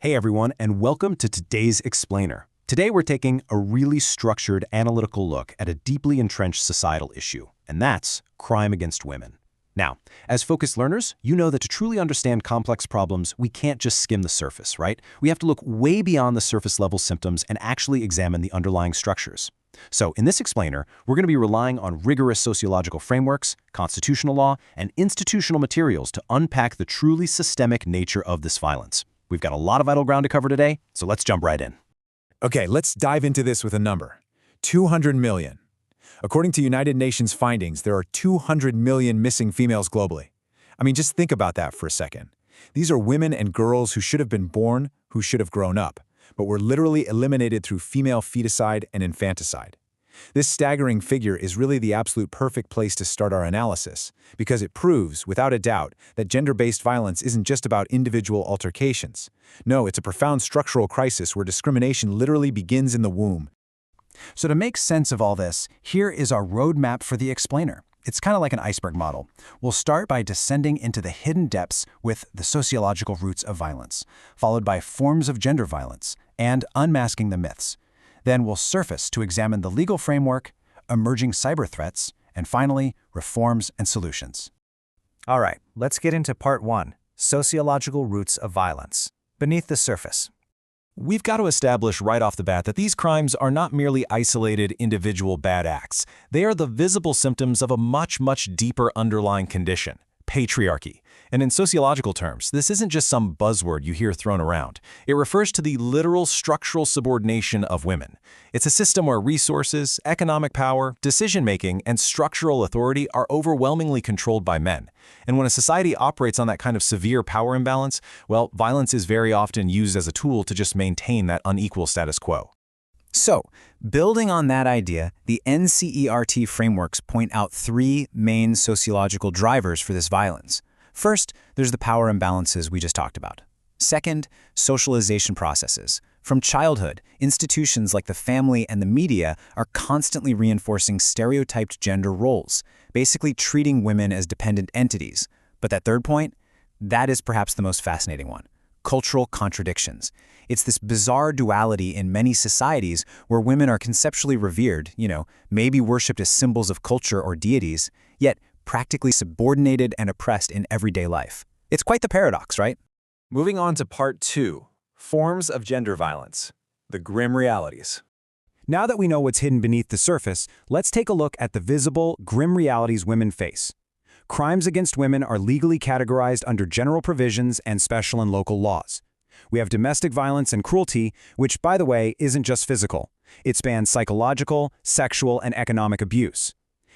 Hey everyone, and welcome to today's Explainer. Today we're taking a really structured, analytical look at a deeply entrenched societal issue, and that's crime against women. Now, as focused learners, you know that to truly understand complex problems, we can't just skim the surface, right? We have to look way beyond the surface-level symptoms and actually examine the underlying structures. So, in this Explainer, we're going to be relying on rigorous sociological frameworks, constitutional law, and institutional materials to unpack the truly systemic nature of this violence. We've got a lot of vital ground to cover today, so let's jump right in. Okay, let's dive into this with a number. 200 million. According to United Nations findings, there are 200 million missing females globally. I mean, just think about that for a second. These are women and girls who should have been born, who should have grown up, but were literally eliminated through female feticide and infanticide. This staggering figure is really the absolute perfect place to start our analysis, because it proves, without a doubt, that gender-based violence isn't just about individual altercations. No, it's a profound structural crisis where discrimination literally begins in the womb. So to make sense of all this, here is our roadmap for the Explainer. It's kind of like an iceberg model. We'll start by descending into the hidden depths with the sociological roots of violence, followed by forms of gender violence, and unmasking the myths. Then we'll surface to examine the legal framework, emerging cyber threats, and finally, reforms and solutions. All right, let's get into part 1, sociological roots of violence. Beneath the surface. We've got to establish right off the bat that these crimes are not merely isolated individual bad acts. They are the visible symptoms of a much deeper underlying condition, patriarchy. And in sociological terms, this isn't just some buzzword you hear thrown around. It refers to the literal structural subordination of women. It's a system where resources, economic power, decision-making, and structural authority are overwhelmingly controlled by men. And when a society operates on that kind of severe power imbalance, well, violence is very often used as a tool to just maintain that unequal status quo. So, building on that idea, the NCERT frameworks point out 3 main sociological drivers for this violence. First, there's the power imbalances we just talked about. Second, socialization processes. From childhood, institutions like the family and the media are constantly reinforcing stereotyped gender roles, basically treating women as dependent entities. But that third point, that is perhaps the most fascinating one. Cultural contradictions. It's this bizarre duality in many societies where women are conceptually revered, maybe worshipped as symbols of culture or deities, yet practically subordinated and oppressed in everyday life. It's quite the paradox, right? Moving on to part 2, forms of gender violence, the grim realities. Now that we know what's hidden beneath the surface, let's take a look at the visible, grim realities women face. Crimes against women are legally categorized under general provisions and special and local laws. We have domestic violence and cruelty, which, by the way, isn't just physical. It spans psychological, sexual, and economic abuse.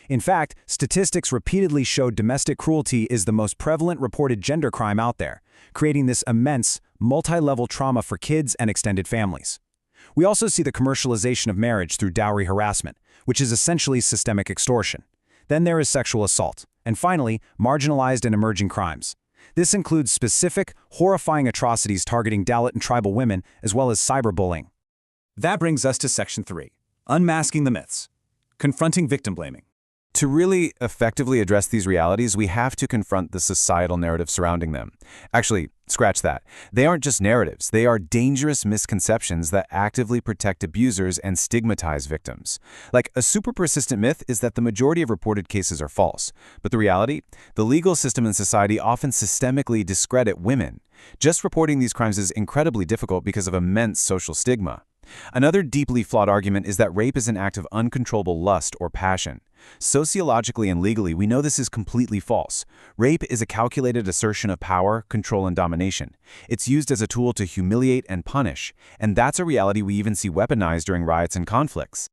In fact, statistics repeatedly show domestic cruelty is the most prevalent reported gender crime out there, creating this immense, multi-level trauma for kids and extended families. We also see the commercialization of marriage through dowry harassment, which is essentially systemic extortion. Then there is sexual assault. And finally, marginalized and emerging crimes. This includes specific, horrifying atrocities targeting Dalit and tribal women, as well as cyberbullying. That brings us to Section 3, unmasking the myths, confronting victim blaming. To really effectively address these realities, we have to confront the societal narrative surrounding them. Actually, scratch that. They aren't just narratives. They are dangerous misconceptions that actively protect abusers and stigmatize victims. Like, a super persistent myth is that the majority of reported cases are false. But the reality? The legal system and society often systemically discredit women. Just reporting these crimes is incredibly difficult because of immense social stigma. Another deeply flawed argument is that rape is an act of uncontrollable lust or passion. Sociologically and legally, we know this is completely false. Rape is a calculated assertion of power, control, and domination. It's used as a tool to humiliate and punish, and that's a reality we even see weaponized during riots and conflicts.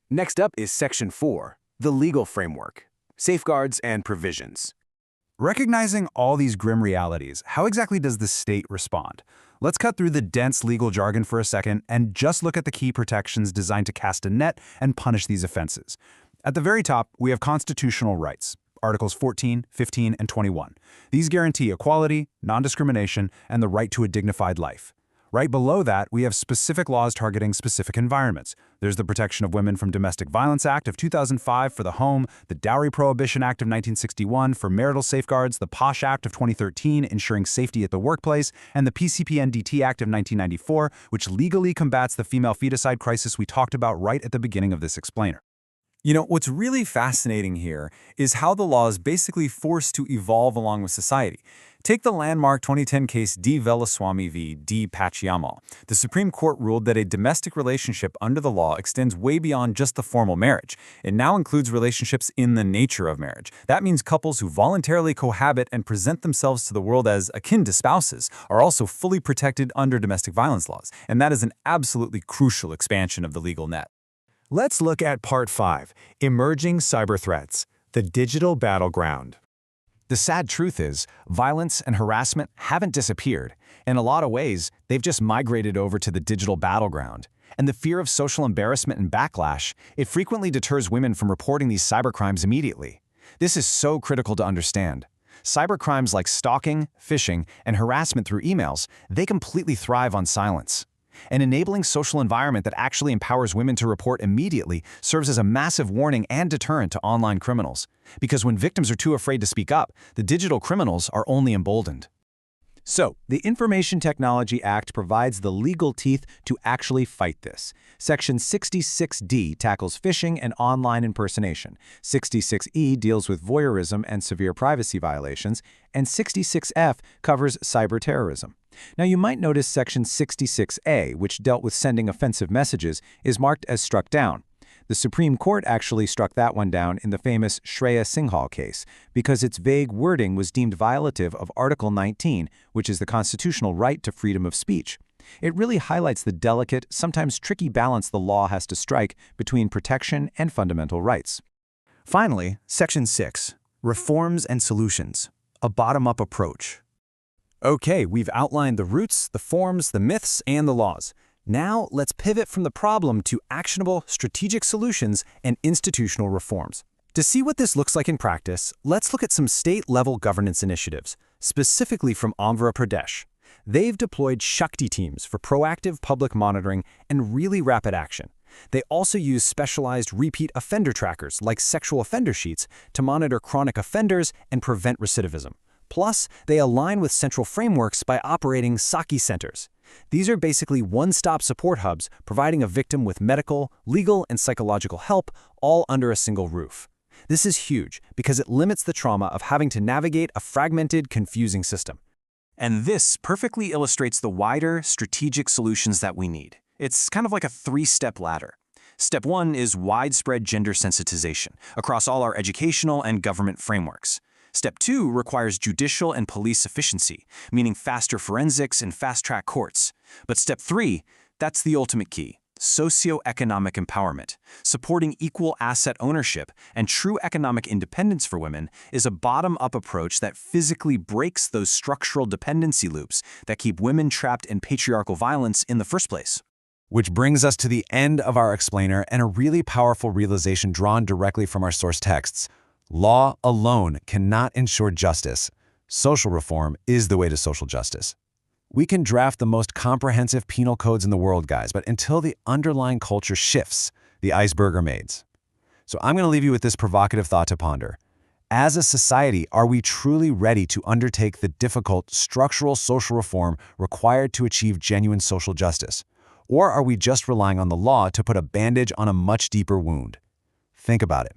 Next up is Section 4, the legal framework, safeguards and provisions. Recognizing all these grim realities, how exactly does the state respond? Let's cut through the dense legal jargon for a second and just look at the key protections designed to cast a net and punish these offenses. At the very top, we have constitutional rights, Articles 14, 15, and 21. These guarantee equality, non-discrimination, and the right to a dignified life. Right below that, we have specific laws targeting specific environments. There's the Protection of Women from Domestic Violence Act of 2005 for the home, the Dowry Prohibition Act of 1961 for marital safeguards, the POSH Act of 2013 ensuring safety at the workplace, and the PCPNDT Act of 1994, which legally combats the female feticide crisis we talked about right at the beginning of this explainer. You know, what's really fascinating here is how the law is basically forced to evolve along with society. Take the landmark 2010 case D. Velaswamy v. D. Pachiamal. The Supreme Court ruled that a domestic relationship under the law extends way beyond just the formal marriage. It now includes relationships in the nature of marriage. That means couples who voluntarily cohabit and present themselves to the world as akin to spouses are also fully protected under domestic violence laws. And that is an absolutely crucial expansion of the legal net. Let's look at Part 5, Emerging Cyber Threats, the Digital Battleground. The sad truth is, violence and harassment haven't disappeared. In a lot of ways, they've just migrated over to the digital battleground. And the fear of social embarrassment and backlash, it frequently deters women from reporting these cybercrimes immediately. This is so critical to understand. Cybercrimes like stalking, phishing, and harassment through emails, they completely thrive on silence. An enabling social environment that actually empowers women to report immediately serves as a massive warning and deterrent to online criminals. Because when victims are too afraid to speak up, the digital criminals are only emboldened. So, the Information Technology Act provides the legal teeth to actually fight this. Section 66D tackles phishing and online impersonation. 66E deals with voyeurism and severe privacy violations, and 66F covers cyber terrorism. Now, you might notice Section 66A, which dealt with sending offensive messages, is marked as struck down. The Supreme Court actually struck that one down in the famous Shreya Singhal case because its vague wording was deemed violative of Article 19, which is the constitutional right to freedom of speech. It really highlights the delicate, sometimes tricky balance the law has to strike between protection and fundamental rights. Finally, Section 6, Reforms and Solutions, a bottom-up approach. Okay, we've outlined the roots, the forms, the myths, and the laws. Now, let's pivot from the problem to actionable, strategic solutions and institutional reforms. To see what this looks like in practice, let's look at some state-level governance initiatives, specifically from Andhra Pradesh. They've deployed Shakti teams for proactive public monitoring and really rapid action. They also use specialized repeat offender trackers like sexual offender sheets to monitor chronic offenders and prevent recidivism. Plus, they align with central frameworks by operating Saki centers. These are basically one-stop support hubs providing a victim with medical, legal, and psychological help all under a single roof. This is huge because it limits the trauma of having to navigate a fragmented, confusing system. And this perfectly illustrates the wider, strategic solutions that we need. It's kind of like a three-step ladder. Step 1 is widespread gender sensitization across all our educational and government frameworks. Step 2 requires judicial and police efficiency, meaning faster forensics and fast-track courts. But Step 3, that's the ultimate key, socioeconomic empowerment. Supporting equal asset ownership and true economic independence for women is a bottom-up approach that physically breaks those structural dependency loops that keep women trapped in patriarchal violence in the first place. Which brings us to the end of our explainer and a really powerful realization drawn directly from our source texts. Law alone cannot ensure justice. Social reform is the way to social justice. We can draft the most comprehensive penal codes in the world, guys, but until the underlying culture shifts, the iceberg remains. So I'm going to leave you with this provocative thought to ponder. As a society, are we truly ready to undertake the difficult structural social reform required to achieve genuine social justice? Or are we just relying on the law to put a bandage on a much deeper wound? Think about it.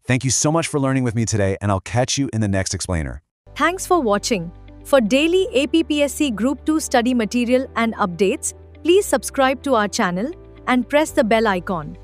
Thank you so much for learning with me today, and I'll catch you in the next explainer. Thanks for watching. For daily APPSC Group 2 study material and updates, please subscribe to our channel and press the bell icon.